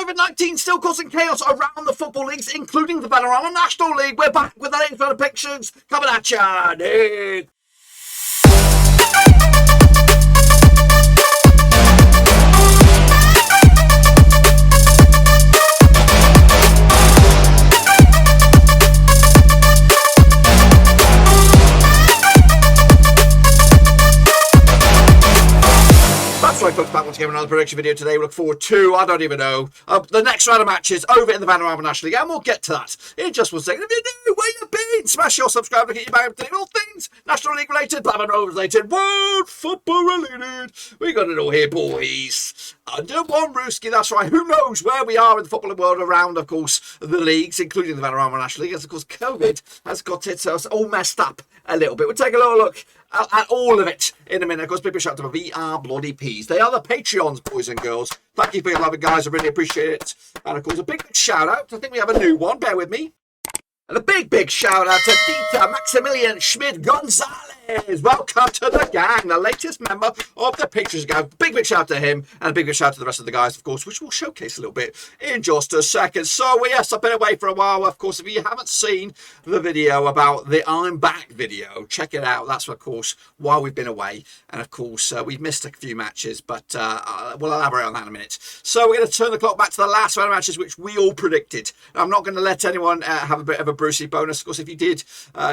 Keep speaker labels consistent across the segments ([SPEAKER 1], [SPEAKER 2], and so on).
[SPEAKER 1] COVID-19 still causing chaos around the football leagues, including the Vanarama National League. We're back with the latest round of pictures coming at you. That's right, folks, back once again with another prediction video today. We look forward to, I don't even know, the next round of matches over in the Vanarama National League, and we'll get to that in just 1 second. If you're new, where you been? Smash your subscribe, look at your back up to all things National League related, Blabbing Rovers related, world football related. We got it all here, boys. Under one Rooski, that's right. Who knows where we are in the footballing world around, of course, the leagues, including the Vanarama National League, as of course COVID has got it all messed up a little bit. We'll take a little look at all of it in a minute. Of course, big shout out to VR Bloody Peas. They are the Patreons, boys and girls. Thank you for your loving, guys. I really appreciate it. And of course, a big shout out. I think we have a new one. Bear with me. And a big shout out to Dieter Maximilian Schmidt Gonzalez. Welcome to the gang, the latest member of the Patrons gang. Big shout out to him, and a big shout out to the rest of the guys, of course, which we'll showcase a little bit in just a second. So, yes, I've been away for a while. Of course, if you haven't seen the video about the I'm Back video, check it out. That's, of course, why we've been away. And, of course, we've missed a few matches, but we'll elaborate on that in a minute. So, we're going to turn the clock back to the last round of matches, which we all predicted. I'm not going to let anyone have a bit of a Brucey bonus. Of course, if you did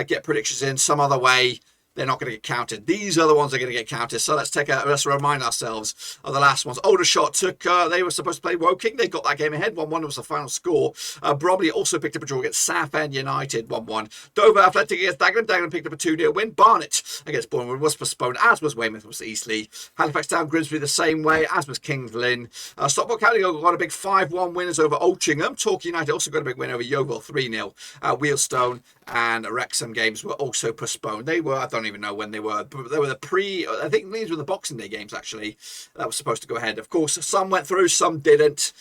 [SPEAKER 1] get predictions in some other way, they're not going to get counted. These are the ones that are going to get counted. So let's remind ourselves of the last ones. Aldershot took, they were supposed to play Woking. They got that game ahead. 1-1 was the final score. Bromley also picked up a draw against Southend United, 1-1. Dover Athletic against Dagenham. Dagenham picked up a 2-0 win. Barnet against Boreham was postponed, as was Weymouth, was Eastleigh. Halifax Town, Grimsby the same way, as was Kings Lynn. Stockport County got a big 5-1 winners over Altrincham. Torquay United also got a big win over Yeovil, 3-0. Wealdstone and Wrexham games were also postponed. They were, I don't even know when they were. They were I think these were the Boxing Day games, actually. That was supposed to go ahead. Of course, some went through, some didn't.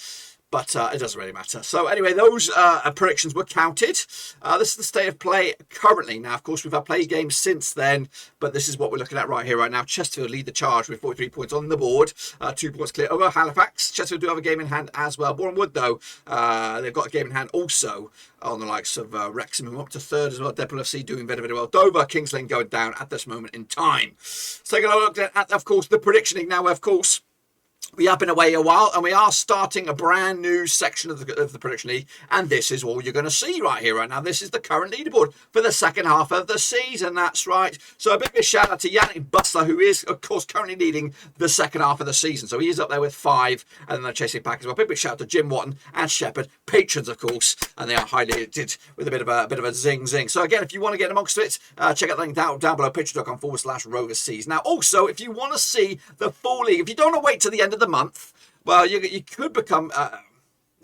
[SPEAKER 1] But it doesn't really matter. So anyway, those predictions were counted. This is the state of play currently. Now, of course, we've had play games since then, but this is what we're looking at right here, right now. Chesterfield lead the charge with 43 points on the board. 2 points clear over Halifax. Chesterfield do have a game in hand as well. Boreham Wood, though, they've got a game in hand also on the likes of Wrexham, who are up to third as well. Redbridge FC doing very well. Dover, Kings Lynn going down at this moment in time. So taking a look at, of course, the predictioning now, of course. We have been away a while, and we are starting a brand new section of the Prediction League, and this is all you're going to see right here, right now. This is the current leaderboard for the second half of the season, that's right. So a big shout out to Yannick Bustler, who is, of course, currently leading the second half of the season. So he is up there with 5, and then they're chasing back as well. Big shout out to Jim Watton and Shepherd, patrons, of course, and they are highlighted with a bit of a zing. So again, if you want to get amongst it, check out the link down below, patreon.com/RoversSeas. Now, also, if you want to see the full league, if you don't want to wait till the end of the month, well, you could become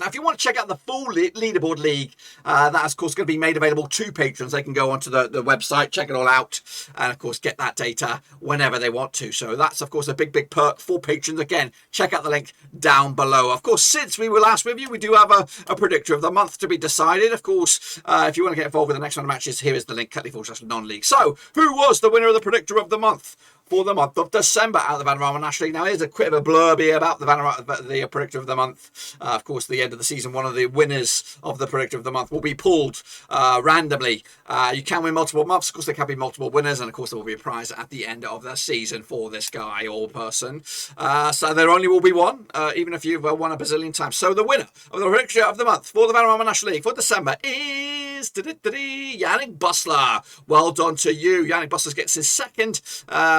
[SPEAKER 1] now, if you want to check out the full leaderboard league, that is, of course, going to be made available to patrons. They can go onto the website, check it all out, and, of course, get that data whenever they want to. So that's, of course, a big perk for patrons. Again, check out the link down below. Of course, since we were last with you, we do have a predictor of the month to be decided. Of course, if you want to get involved with the next round of matches, here is the link, /non-league. So, who was the winner of the predictor of the month for the month of December out of the Vanarama National League? Now, here's a quick of a blurb here about the predictor of the month. Of course, the end of the season, one of the winners of the predictor of the month will be pulled randomly. You can win multiple months. Of course, there can be multiple winners, and of course, there will be a prize at the end of the season for this guy or person. So there only will be one, even if you've won a bazillion times. So the winner of the predictor of the month for the Vanarama National League for December is Yannick Bustler. Well done to you. Yannick Bustler gets his second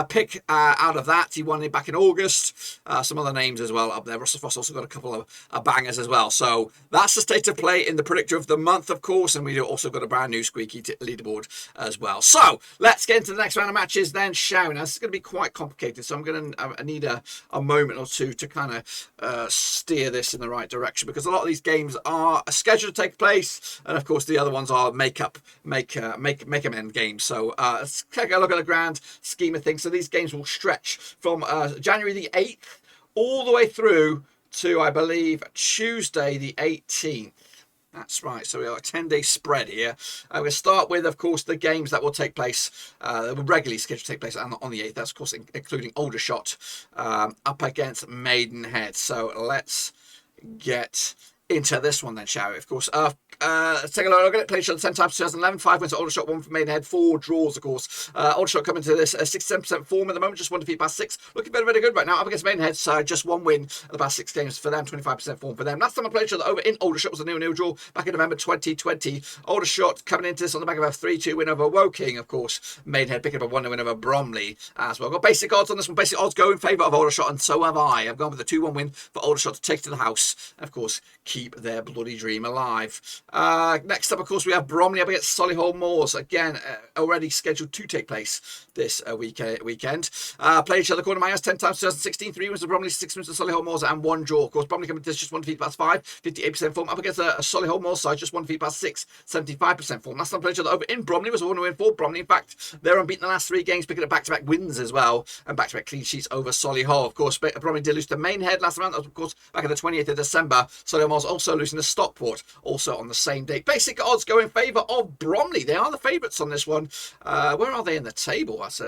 [SPEAKER 1] pick out of that. He won it back in August. Some other names as well up there. Russell Frost also got a couple of bangers as well. So that's the state of play in the predictor of the month, of course, and we also got a brand new squeaky leaderboard as well. So let's get into the next round of matches then, shall we? Now, this is going to be quite complicated, so I need a moment or two to kind of steer this in the right direction, because a lot of these games are scheduled to take place, and of course the other ones are make amend games. So let's take a look at the grand scheme of things. So these games will stretch from January the 8th all the way through to, I believe, Tuesday the 18th. That's right. So we have a 10-day spread here. We'll start with, of course, the games that will take place, that will regularly scheduled to take place on the 8th. That's, of course, including Aldershot up against Maidenhead. So let's get into this one then, shall we? Of course. Let's take a look at it. Played each other 10 times 2011. 5 wins at Aldershot, 1 for Maidenhead, 4 draws, of course. Aldershot coming to this 67% form at the moment, just 1 defeat past 6. Looking very, very good right now. Up against Maidenhead side, just 1 win at the past 6 games for them, 25% form for them. Last time I played each other over in Aldershot was a 0-0 draw back in November 2020. Aldershot coming into this on the back of a 3-2 win over Woking, of course. Maidenhead picking up a 1-0 win over Bromley as well. Got basic odds on this one. Basic odds go in favour of Aldershot, and so have I. I've gone with a 2-1 win for Aldershot to take to the house, and of course, keep their bloody dream alive. Next up, of course, we have Bromley up against Solihull Moors. Again, already scheduled to take place this weekend. Played each other according to my eyes 10 times 2016, 3 wins to Bromley, 6 wins to Solihull Moors, and 1 draw. Of course, Bromley coming to this just 1 defeat past 5, 58% form. Up against a Solihull Moors side, just 1 defeat past 6, 75% form. Last time played each other over in Bromley was a 1-win for Bromley. In fact, they're unbeaten the last 3 games, picking up back-to-back wins as well, and back-to-back clean sheets over Solihull. Of course, Bromley did lose to Maidenhead last round. That was, of course, back on the 28th of December. Solihull Moors also losing to Stockport, also on the same date. Basic odds go in favour of Bromley. They are the favourites on this one. Where are they in the table? That's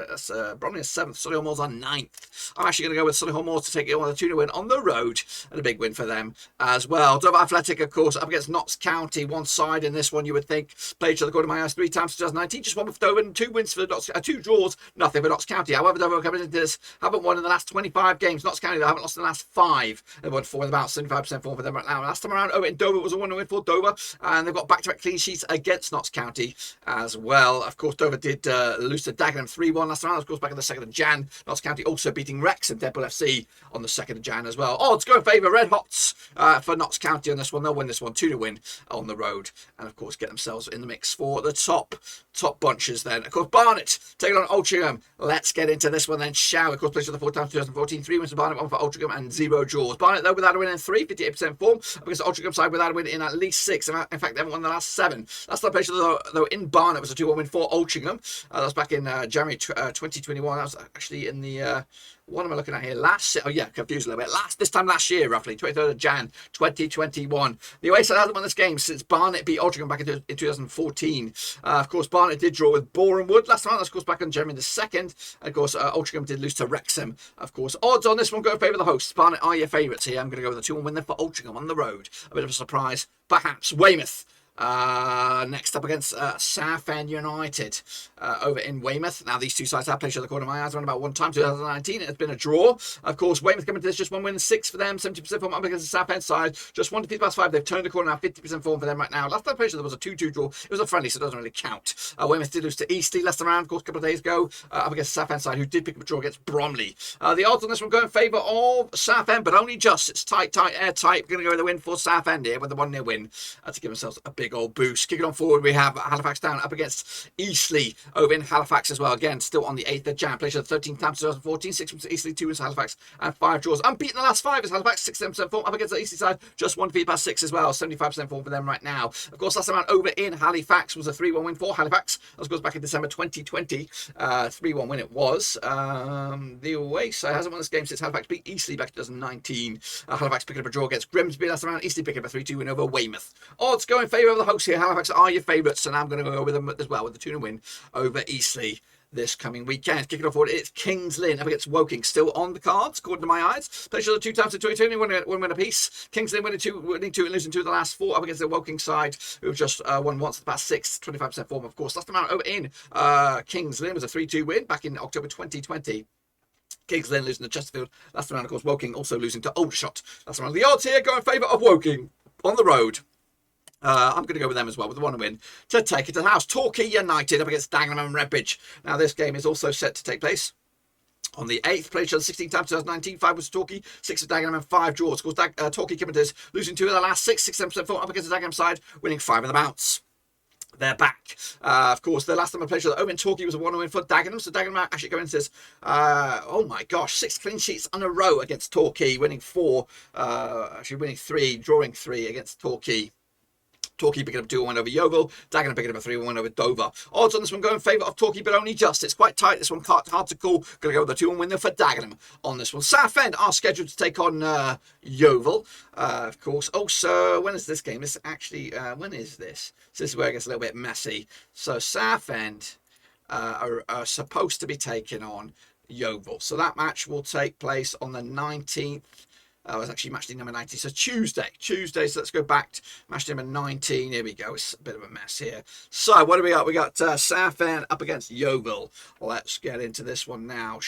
[SPEAKER 1] Bromley is 7th, Solihull Moors are 9th. I'm actually going to go with Solihull Moors to take it on a 2-0 win on the road, and a big win for them as well. Dover Athletic, of course, up against Notts County. One side in this one, you would think. Played each other according to my eyes 3 times 2019. Just 1 with Dover and 2 wins for Notts, 2 draws, nothing for Notts County. However, Dover coming into this haven't won in the last 25 games. Notts County, they haven't lost in the last 5. They've won 4 with about 75% form for them right now. Last time around over in Dover was a 1-0 win for Dover, and they've got back-to-back clean sheets against Notts County as well. Of course, Dover did lose to Dagenham 3-1 last round. Of course, back on the 2nd of Jan. Notts County also beating Wrexham Redbridge FC on the 2nd of Jan as well. Odds go in favour Red Hots for Notts County on this one. They'll win this one 2-0 win on the road, and of course get themselves in the mix for the top bunches then. Of course, Barnet taking on Altrincham. Let's get into this one then, shall we? Of course, played for the 4 times 2014. 3 wins for Barnet, 1 for Altrincham, and 0 draws. Barnet, though, without a win in 3, 58% form. Up against the Altrincham side without a win in at least 6. In fact, they haven't won the last 7. Last time played though in Barnet was a 2-1 win for Altrincham. That was back in January 2021. That was actually in the what am I looking at here? Confused a little bit. This time last year, roughly, 23rd of Jan, 2021. The away side hasn't won this game since Barnet beat Altrincham back in 2014. Of course, Barnet did draw with Boreham last time. That's, of course, back on January the 2nd. And, of course, Altrincham did lose to Wrexham. Of course, odds on this one go in favour of the hosts. Barnet are your favourites here. I'm going to go with a 2-1 win there for Altrincham on the road. A bit of a surprise, perhaps. Weymouth. Next up against Southend United over in Weymouth. Now these two sides have played each other according to my eyes around about 1 time, 2019. It has been a draw. Of course, Weymouth coming to this just 1 win, 6 for them, 70% form up against the Southend side. Just 1 defeat past 5. They've turned the corner now, 50% form for them right now. Last time played each other was a 2-2 draw. It was a friendly, so it doesn't really count. Weymouth did lose to Eastleigh last round, of course, a couple of days ago, up against the Southend side, who did pick up a draw against Bromley. The odds on this one go in favour of Southend, but only just. It's tight, airtight. We're going to go with the win for Southend here with the 1-0 win to give themselves a big old boost. Kicking on forward, we have Halifax Town up against Eastleigh over in Halifax as well. Again, still on the 8th of Jan. Played 13 times 2014, 6 wins to Eastleigh, 2 wins to Halifax, and 5 draws. Unbeaten the last 5 is Halifax, 67% form. Up against the Eastleigh side, just 1 defeat past 6 as well, 75% form for them right now. Of course, last time around over in Halifax was a 3-1 win for Halifax. That goes back in December 2020. 3-1 win it was. The away side hasn't won this game since Halifax beat Eastleigh back in 2019. Halifax picking up a draw against Grimsby last round. Eastleigh picking up a 3-2 win over Weymouth. Odds go in favour of the hosts here. Halifax are your favourites, and I'm going to go with them as well with the 2-0 win over Eastleigh this coming weekend. Kicking off forward, it's Lynn up against Woking, still on the cards, according to my eyes. Played each other 2 times in 2020, one win apiece. Lynn winning 2 and losing 2 of the last 4 up against the Woking side, who've just won once the past 6, 25% form, of course. Last time out over in Lynn was a 3-2 win back in October 2020. Lynn losing to Chesterfield. Last time around, of course, Woking also losing to Aldershot. Last time around, the odds here go in favour of Woking on the road. I'm going to go with them as well, with the 1 win to take it to the house. Torquay United up against Dagenham and Redbridge. Now, this game is also set to take place on the 8th. Played each other 16 times, 2019. 5 was Torquay, 6 for Dagenham, and 5 draws. Of course, Torquay coming to this, losing 2 of the last 6, 67% form up against the Dagenham side, winning 5 of the bounce. They're back. Of course, the last time I played over in Torquay was a 1-0 win for Dagenham. So Dagenham are actually going into this, 6 clean sheets on a row against Torquay, winning 4, winning 3, drawing 3 against Torquay. Torquay picking up 2-1 win over Yeovil. Dagenham picking up a 3-1 win over Dover. Odds on this one go in favour of Torquay, but only just. It's quite tight. This one hard to call. Going to go with the 2-1 win there for Dagenham on this one. Southend are scheduled to take on Yeovil, of course. Also, when is this game? This actually, when is this? So this is where it gets a little bit messy. So Southend are supposed to be taking on Yeovil. So that match will take place on the 19th It was actually matchday number 90. So Tuesday. So let's go back to match number 19. Here we go. It's a bit of a mess here. So what do we got? We got Southend up against Yeovil. Let's get into this one now.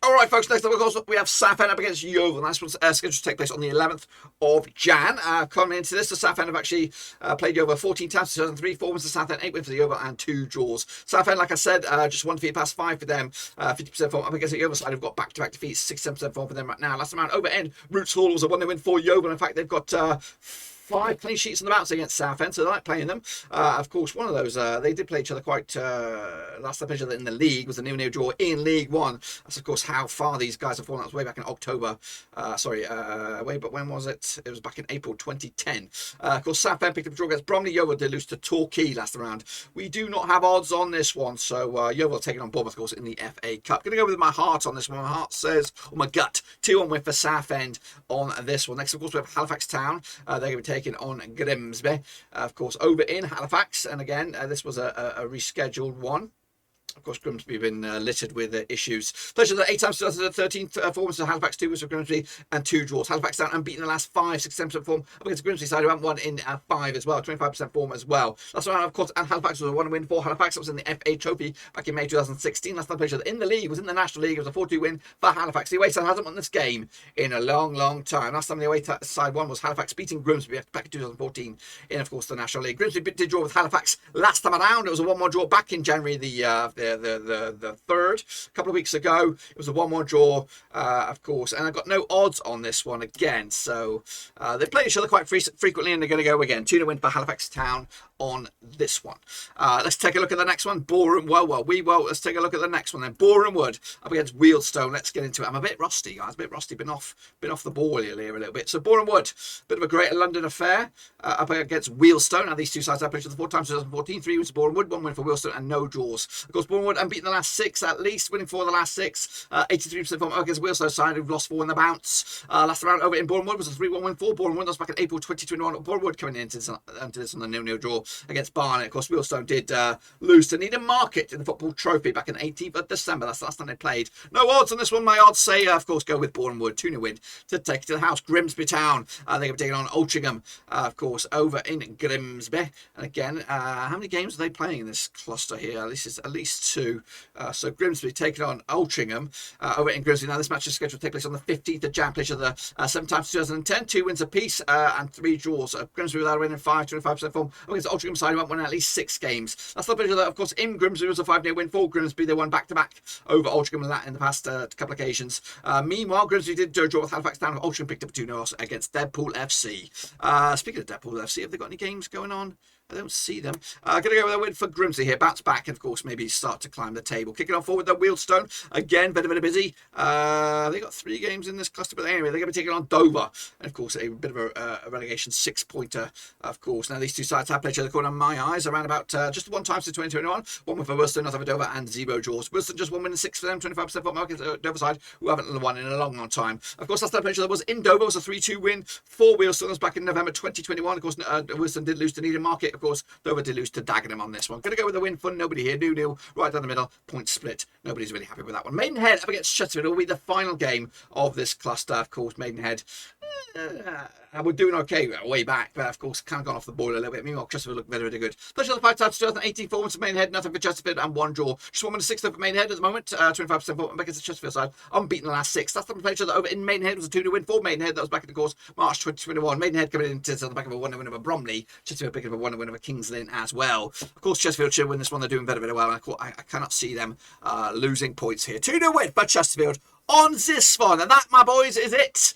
[SPEAKER 1] All right, folks, next up, of course, we have Southend up against Yeovil. And that's what's scheduled to take place on the 11th of Jan. Coming into this, the Southend have actually played Yeovil 14 times, 2003, 4 wins for Southend, 8 wins for the Yeovil, and 2 draws. Southend, like I said, just 1 defeat past 5 for them, 50% form. Up against the Yeovil side, have got back-to-back defeats, 67% form for them right now. Last time around, over end, Roots Hall was a 1-0 win for Yeovil. In fact, they've got 5 clean sheets on the bounce against Southend, so they like playing them. Of course, one of those, they did play each other quite, last time they played each other in the league was a 0-0 draw in League One. That's, of course, how far these guys have fallen. That was way back in October. But when was it? It was back in April 2010. Of course, Southend picked up a draw against Bromley. Yeovil did lose to Torquay last round. We do not have odds on this one, so Yeovil taking on Boreham, of course, in the FA Cup. Going to go with my heart on this one. My heart says, or my gut, 2-1 win for Southend on this one. Next, of course, we have Halifax Town. They're going to be taking on Grimsby, of course, over in Halifax. And again, this was a rescheduled one. Of course, Grimsby have been littered with issues. Pleasure that 8 times 2013 performance to Halifax, 2 wins for Grimsby and 2 draws. Halifax down unbeaten in the last 5, 67% form up against the Grimsby side, who haven't won in 5 as well, 25% form as well. Last round, of course, and Halifax was a 1 win for Halifax. That was in the FA Trophy back in May 2016. Last time Pleasure in the league was in the National League. It was a 4-2 win for Halifax. The away side hasn't won this game in a long, long time. Last time the away side won was Halifax beating Grimsby back in 2014 in, of course, the National League. Grimsby did draw with Halifax last time around. It was a 1-1 draw back in January the 3rd. A couple of weeks ago, it was a 1-1 draw, of course, and I've got no odds on this one again. So they play each other quite frequently, and they're going to go again. 2-0 win for Halifax Town on this one. Let's take a look at the next one. Boreham. Let's take a look at the next one then. Boreham Wood up against Wealdstone. Let's get into it. I'm a bit rusty, guys. A bit rusty. Been off the ball here a little bit. So Boreham Wood, bit of a Greater London affair up against Wealdstone. Now these two sides have played each other 4 times. 2014, 3 wins for Boreham Wood, 1 win for Wealdstone, and no draws. Of course, Boreham Wood unbeaten the last 6 at least, winning 4 of the last 6. 83% form against Wealdstone side, who've lost 4 in the bounce. Last round over in Boreham Wood was a 3-1 win for Boreham Wood. That was back in April 2021. Boreham Wood coming into this on the 0-0 draw against Barnet. Of course, Wealdstone did lose to Needham Market in the Football Trophy back in 18th of December. That's the last time they played. No odds on this one. My odds say, of course, go with Boreham Wood. 2-0 win to take it to the house. Grimsby Town. They're going to be taking on Altrincham, of course, over in Grimsby. And again, how many games are they playing in this cluster here? This is at least 2. So Grimsby taking on Altrincham over in Grimsby. Now, this match is scheduled to take place on the 15th of Jan. Played each other 7 times 2010, 2 wins apiece and 3 draws. Grimsby without a win in 5, 25% form. Against Altrincham side, who won at least 6 games. That's the pleasure that, of course, in Grimsby was a 5-0 win for Grimsby. They won back-to-back over Altrincham in the past couple of occasions. Meanwhile, Grimsby did draw with Halifax Town. Altrincham picked up 2-0 against Deadpool FC. Speaking of Deadpool FC, have they got any games going on? I don't see them. Going to go with a win for Grimsby here. Bounce back and, of course, maybe start to climb the table. Kicking on forward, the Wealdstone. Again, bit busy. They got 3 games in this cluster, but anyway, they're going to be taking on Dover. And, of course, a bit of a relegation 6-pointer, of course. Now, these two sides have played each other, according to my eyes, around about just 1 time since 2021. 1 win for Wealdstone, nothing for Dover, and 0 draws. Wealdstone just 1 win and 6 for them, 25% for Americans. Dover side, who haven't won in a long, long time. Of course, last time played each other was in Dover. It was a 3-2 win for Wealdstone. That was back in November 2021. Of course, Wealdstone did lose to Needham Market. Of course, Dover did lose to Dagenham on this one. Going to go with a win for nobody here. 0-0 right down the middle. Point split. Nobody's really happy with that one. Maidenhead up against Chesterfield will be the final game of this cluster. Of course, Maidenhead we're doing okay way back, but of course kind of gone off the boil a little bit. Meanwhile, Chesterfield look very, very good. Pleasure the 5 times 2018 performance of Maidenhead, nothing for Chesterfield, and 1 draw. Just 1 win and 6 for Maidenhead at the moment. 25% form against the Chesterfield side. Unbeaten the last 6. That's the played each other over in Maidenhead. It was a 2-0 win for Maidenhead. That was back in, of course, March 2021. Maidenhead coming into the back of a 1-0 win over Bromley. Chesterfield picking up a 1-0 win over Lynn as well. Of course, Chesterfield should win this one. They're doing very, very well. And I cannot see them losing points here. 2-0 win for Chesterfield on this one. And that, my boys, is it.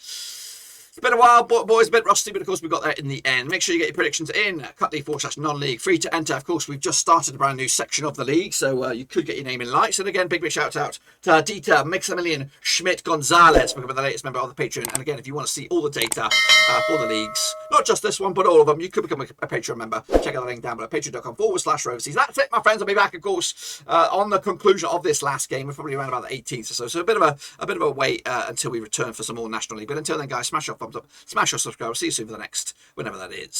[SPEAKER 1] It's been a while, boys, a bit rusty, but of course we got there in the end. Make sure you get your predictions in cut.d/non-league. Free to enter. Of course, we've just started a brand new section of the league, so you could get your name in lights. And again, big shout out to Dieter Maximilian Schmidt Gonzalez for becoming the latest member of the Patreon. And again, if you want to see all the data for the leagues, not just this one, but all of them, you could become a Patreon member. Check out the link down below, patreon.com/overseas. That's it, my friends. I'll be back, of course, on the conclusion of this last game. We're probably around about the 18th or so. So a bit of a wait until we return for some more National League. But until then, guys, smash your thumbs up, smash your subscribe. I'll see you soon for the next, whenever that is.